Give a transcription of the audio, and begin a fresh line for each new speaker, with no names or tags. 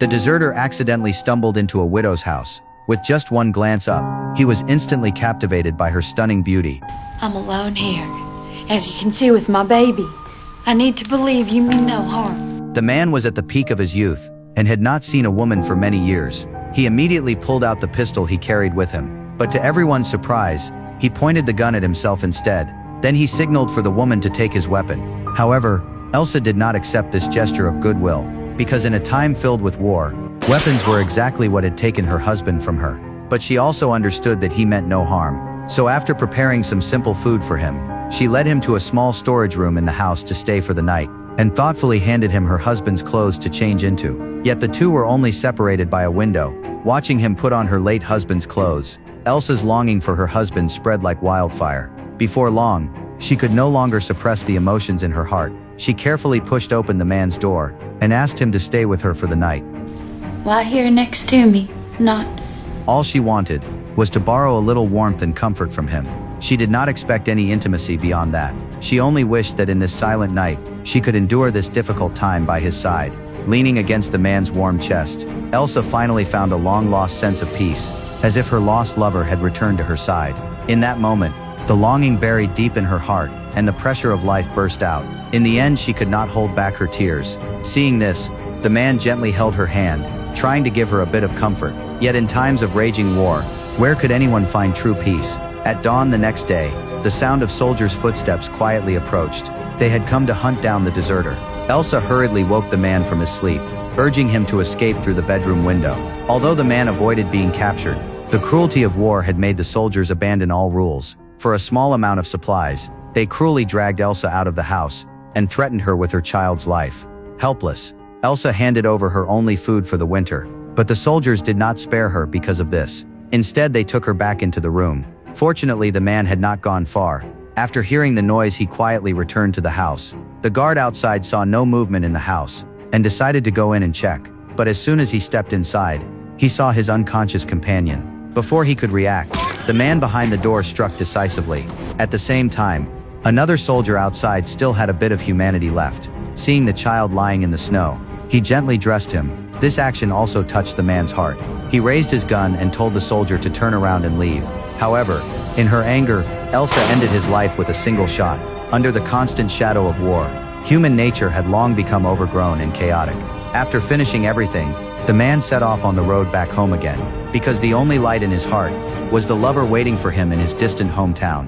The deserter accidentally stumbled into a widow's house. With just one glance up, he was instantly captivated by her stunning beauty.
I'm alone here, as you can see with my baby. I need to believe you mean no harm.
The man was at the peak of his youth, and had not seen a woman for many years. He immediately pulled out the pistol he carried with him, but to everyone's surprise, he pointed the gun at himself instead. Then he signaled for the woman to take his weapon. However, Elsa did not accept this gesture of goodwill, because in a time filled with war, weapons were exactly what had taken her husband from her. But she also understood that he meant no harm. So after preparing some simple food for him, she led him to a small storage room in the house to stay for the night, and thoughtfully handed him her husband's clothes to change into. Yet the two were only separated by a window. Watching him put on her late husband's clothes, Elsa's longing for her husband spread like wildfire. Before long, she could no longer suppress the emotions in her heart. She carefully pushed open the man's door, and asked him to stay with her for the night.
Why here next to me? Not...
All she wanted was to borrow a little warmth and comfort from him. She did not expect any intimacy beyond that. She only wished that in this silent night, she could endure this difficult time by his side. Leaning against the man's warm chest, Elsa finally found a long-lost sense of peace, as if her lost lover had returned to her side. In that moment, the longing buried deep in her heart, and the pressure of life burst out. In the end, she could not hold back her tears. Seeing this, the man gently held her hand, trying to give her a bit of comfort. Yet in times of raging war, where could anyone find true peace? At dawn the next day, the sound of soldiers' footsteps quietly approached. They had come to hunt down the deserter. Elsa hurriedly woke the man from his sleep, urging him to escape through the bedroom window. Although the man avoided being captured, the cruelty of war had made the soldiers abandon all rules. For a small amount of supplies, they cruelly dragged Elsa out of the house, and threatened her with her child's life. Helpless, Elsa handed over her only food for the winter, but the soldiers did not spare her because of this. Instead, they took her back into the room. Fortunately, the man had not gone far. After hearing the noise, he quietly returned to the house. The guard outside saw no movement in the house, and decided to go in and check. But as soon as he stepped inside, he saw his unconscious companion. Before he could react, the man behind the door struck decisively. At the same time, another soldier outside still had a bit of humanity left. Seeing the child lying in the snow, he gently dressed him. This action also touched the man's heart. He raised his gun and told the soldier to turn around and leave. However, in her anger, Elsa ended his life with a single shot. Under the constant shadow of war, human nature had long become overgrown and chaotic. After finishing everything, the man set off on the road back home again, because the only light in his heart was the lover waiting for him in his distant hometown.